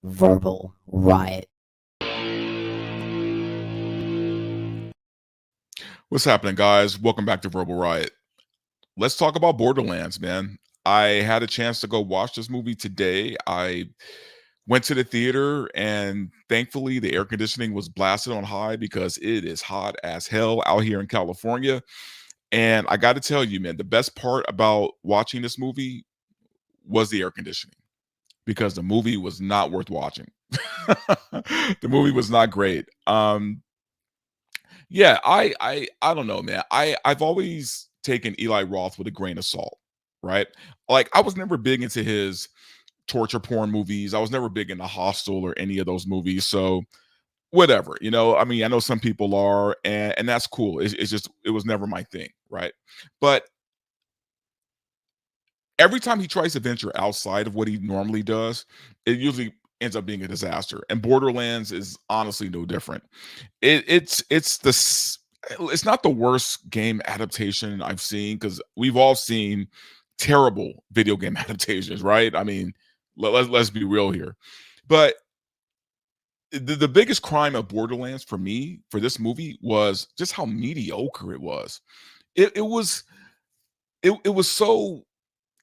verbal riot. What's happening, guys? Welcome back to Verbal Riot. Let's talk about Borderlands, man. I had a chance to go watch this movie today. I went to the theater, and thankfully, the air conditioning was blasted on high because it is hot as hell out here in California. And I got to tell you, man, the best part about watching this movie was the air conditioning because the movie was not worth watching. The movie was not great. Yeah, I don't know, man. I've always taken Eli Roth with a grain of salt, right? Like I was never big into his torture porn movies. I was never big into Hostel or any of those movies. So whatever, I mean, I know some people are, and that's cool. It's just it was never my thing, right? But every time he tries to venture outside of what he normally does, it usually ends up being a disaster. And Borderlands is honestly no different. It's not the worst game adaptation I've seen because we've all seen terrible video game adaptations, right? I mean, let's be real here. But the biggest crime of Borderlands for me for this movie was just how mediocre it was. It was so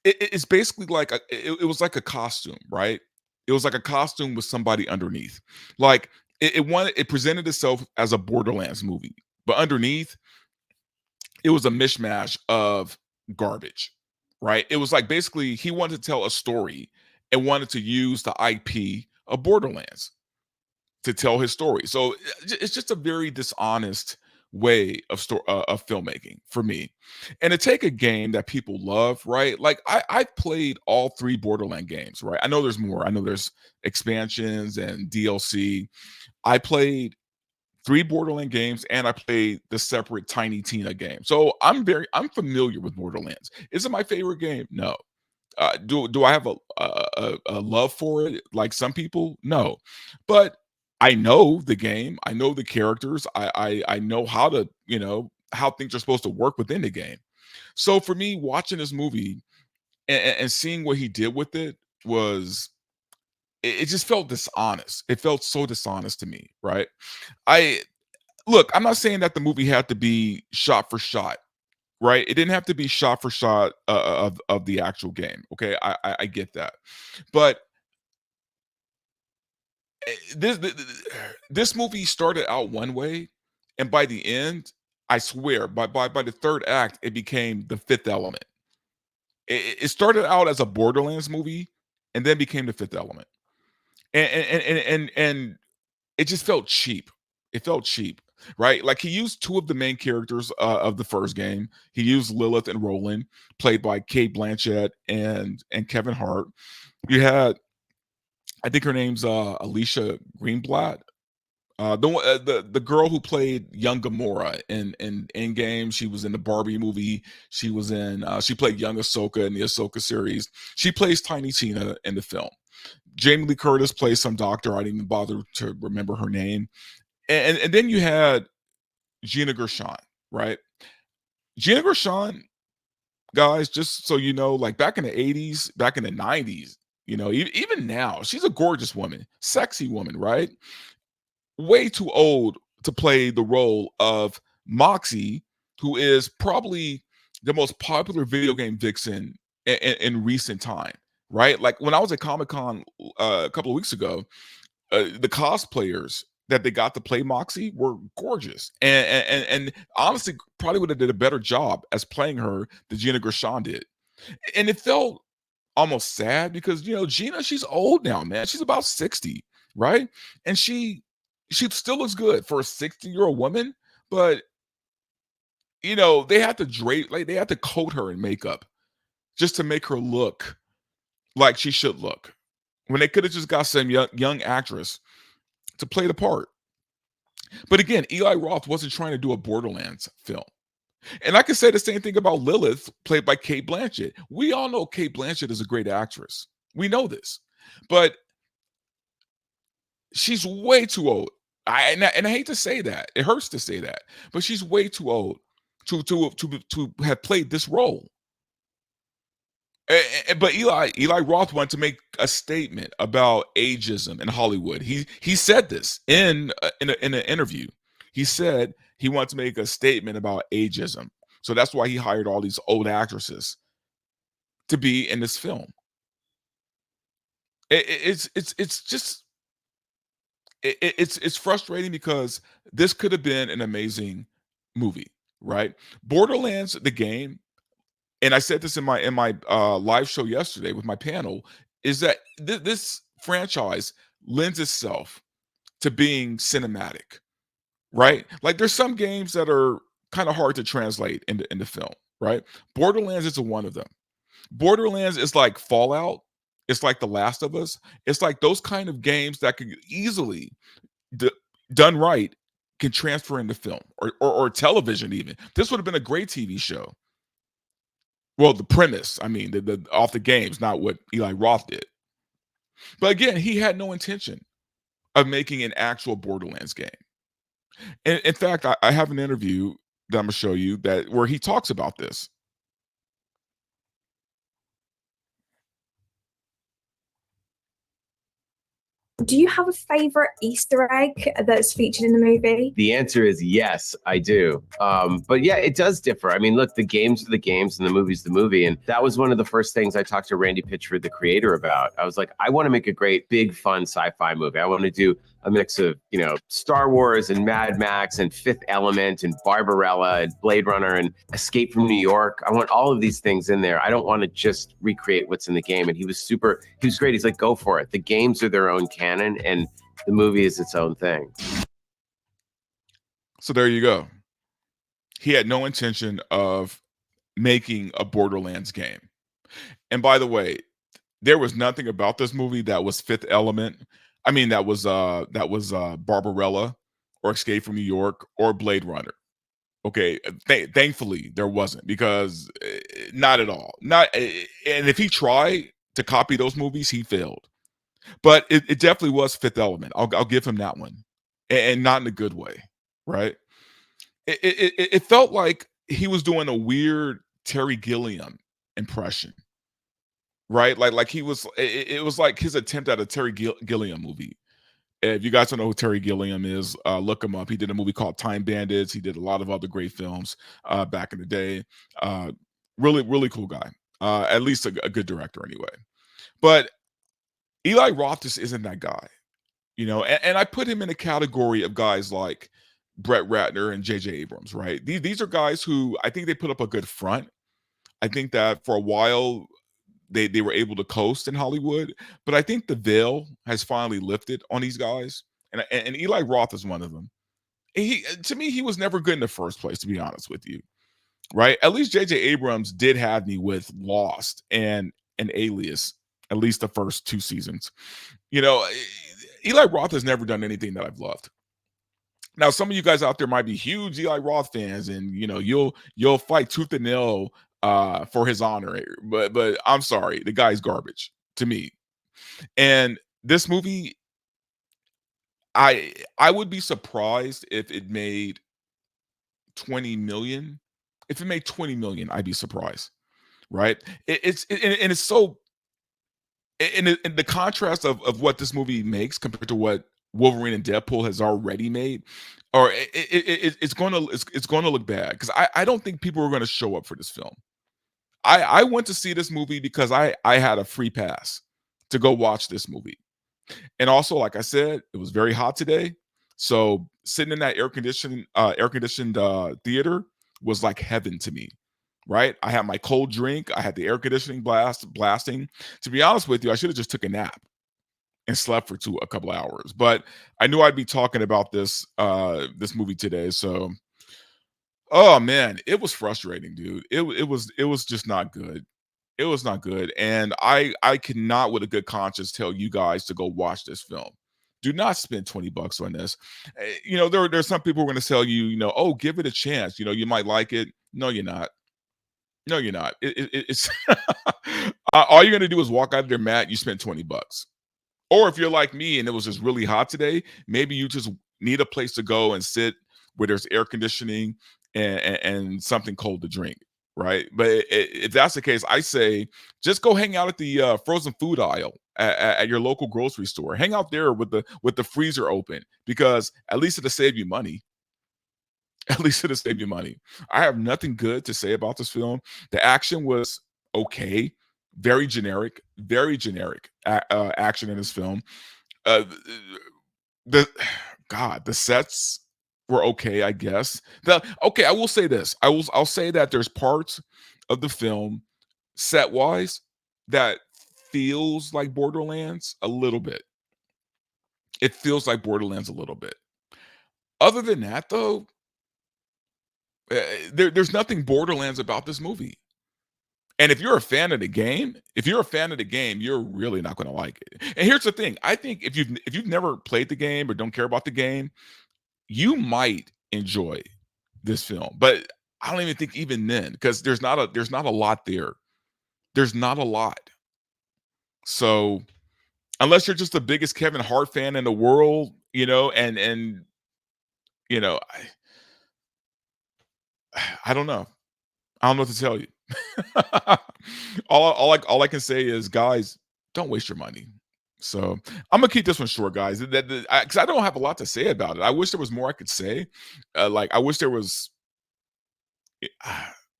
it's basically like it was like a costume, right? It was like a costume with somebody underneath. Like it presented itself as a Borderlands movie, but underneath it was a mishmash of garbage, right? It was like basically he wanted to tell a story and wanted to use the IP of Borderlands to tell his story. So it's just a very dishonest way of filmmaking for me. And to take a game that people love, right? Like I've played all three Borderland games, right? I know there's more. I know there's expansions and DLC. I played three Borderland games and I played the separate Tiny Tina game. So I'm familiar with Borderlands. Is it my favorite game? No. Do I have a love for it like some people? No, but I know the game. I know the characters. I know how to how things are supposed to work within the game. So for me, watching this movie and seeing what he did with it was it just felt dishonest. It felt so dishonest to me, right? I look. I'm not saying that the movie had to be shot for shot, right? It didn't have to be shot for shot of the actual game. Okay, I get that, but this movie started out one way, and by the end, I swear, by the third act, it became the Fifth Element. It started out as a Borderlands movie, and then became the Fifth Element, and it just felt cheap. It felt cheap, right? Like he used two of the main characters of the first game. He used Lilith and Roland, played by Kate Blanchett and Kevin Hart. You had, I think her name's Alicia Greenblatt, the girl who played young Gamora in Endgame. She was in the Barbie movie. She played young Ahsoka in the Ahsoka series. She plays Tiny Tina in the film. Jamie Lee Curtis plays some doctor. I didn't even bother to remember her name. And then you had Gina Gershon, right? Gina Gershon, guys, just so you know, like back in the 80s, back in the 90s, even now, she's a gorgeous woman, sexy woman, right? Way too old to play the role of Moxie, who is probably the most popular video game vixen in recent time, right? Like when I was at Comic Con a couple of weeks ago, the cosplayers that they got to play Moxie were gorgeous, and honestly, probably would have did a better job as playing her than Gina Gershon did. And it felt almost sad because Gina, she's old now, man. She's about 60, right? And she still looks good for a 60-year-old woman, but they had to they had to coat her in makeup just to make her look like she should look. When they could have just got some young actress to play the part. But again, Eli Roth wasn't trying to do a Borderlands film. And I can say the same thing about Lilith, played by Kate Blanchett. We all know Kate Blanchett is a great actress. We know this. But she's way too old. And I hate to say that. It hurts to say that. But she's way too old to have played this role. But Eli Roth wanted to make a statement about ageism in Hollywood. He said this in an interview. He said he wanted to make a statement about ageism. So that's why he hired all these old actresses to be in this film. It's just it's frustrating because this could have been an amazing movie, right? Borderlands, the game, and I said this in my live show yesterday with my panel, is that this franchise lends itself to being cinematic, right? Like there's some games that are kind of hard to translate into film, right? Borderlands is one of them. Borderlands is like Fallout. It's like The Last of Us. It's like those kind of games that could easily d- done right can transfer into film or television even. This would have been a great TV show. Well, the premise, I mean, the off the games, not what Eli Roth did. But again, he had no intention of making an actual Borderlands game. And in fact, I have an interview that I'm gonna show you that where he talks about this. Do you have a favorite Easter egg that's featured in the movie? The answer is yes, I do. But yeah, it does differ. I mean, look, the games are the games and the movie's the movie. And that was one of the first things I talked to Randy Pitchford, the creator, about. I was like, I want to make a great, big, fun sci-fi movie. I want to do a mix of, Star Wars and Mad Max and Fifth Element and Barbarella and Blade Runner and Escape from New York. I want all of these things in there. I don't want to just recreate what's in the game. And he was great. He's like, go for it. The games are their own canon and the movie is its own thing. So there you go. He had no intention of making a Borderlands game. And by the way, there was nothing about this movie that was Fifth Element. I mean, that was Barbarella or Escape from New York or Blade Runner. Okay, thankfully there wasn't because not at all. Not and if he tried to copy those movies, he failed. But it definitely was Fifth Element. I'll give him that one, and not in a good way, right? It felt like he was doing a weird Terry Gilliam impression, right? Like he was. It was like his attempt at a Terry Gilliam movie. If you guys don't know who Terry Gilliam is, look him up. He did a movie called Time Bandits. He did a lot of other great films back in the day. Really cool guy. At least a good director anyway. But Eli Roth just isn't that guy, and I put him in a category of guys like Brett Ratner and J.J. Abrams, right? These are guys who I think they put up a good front. I think that for a while they were able to coast in Hollywood, but I think the veil has finally lifted on these guys, and Eli Roth is one of them. To me, he was never good in the first place, to be honest with you, right? At least J.J. Abrams did have me with Lost and an Alias, at least the first two seasons. Eli Roth has never done anything that I've loved. Now, some of you guys out there might be huge Eli Roth fans, and you'll fight tooth and nail for his honor. But I'm sorry, the guy's garbage to me. And this movie, I would be surprised if it made 20 million. If it made 20 million, I'd be surprised. Right? And it's so in the contrast of what this movie makes compared to what Wolverine and Deadpool has already made, or it's going to look bad because I don't think people are going to show up for this film. I went to see this movie because I had a free pass to go watch this movie, and also like I said, it was very hot today, so sitting in that air conditioned theater was like heaven to me. Right, I had my cold drink. I had the air conditioning blasting. To be honest with you, I should have just took a nap and slept for a couple of hours. But I knew I'd be talking about this movie today. So, oh man, it was frustrating, dude. It was just not good. It was not good, and I cannot, with a good conscience, tell you guys to go watch this film. Do not spend $20 on this. There's some people who are going to tell you, oh, give it a chance. You might like it. No, you're not. No, you're not. It's all you're gonna do is walk out of there mad. You spent $20, or if you're like me and it was just really hot today, maybe you just need a place to go and sit where there's air conditioning and something cold to drink. right? But if that's the case, I say just go hang out at the frozen food aisle at your local grocery store. Hang out there with the freezer open, because at least it'll save you money. At least it'll save you money. I have nothing good to say about this film. The action was okay, very generic action in this film. Uh, the the sets were okay, I guess. I will say this. I'll say that there's parts of the film set wise that feels like Borderlands a little bit. It feels like Borderlands a little bit. Other than that, though, there's nothing Borderlands about this movie. And if you're a fan of the game, you're really not going to like it. And here's the thing: I think if you've never played the game or don't care about the game, you might enjoy this film. But I don't even think even then, because there's not a lot there. There's not a lot. So unless you're just the biggest Kevin Hart fan in the world, and you know, I don't know. I don't know what to tell you. all I can say is, guys, don't waste your money. So I'm gonna keep this one short, guys. Because I don't have a lot to say about it. I wish there was more I could say. I wish there was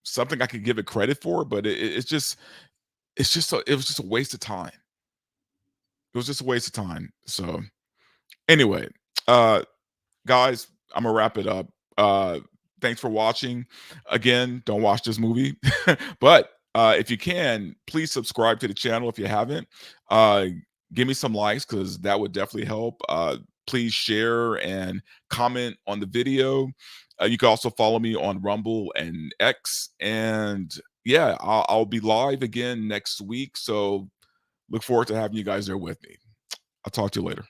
something I could give it credit for, but it was just a waste of time. It was just a waste of time. So anyway, guys, I'm gonna wrap it up. Thanks for watching. Again, don't watch this movie, but if you can, please subscribe to the channel if you haven't. Give me some likes, because that would definitely help. Please share and comment on the video. You can also follow me on Rumble and X. And yeah, I'll be live again next week. So look forward to having you guys there with me. I'll talk to you later.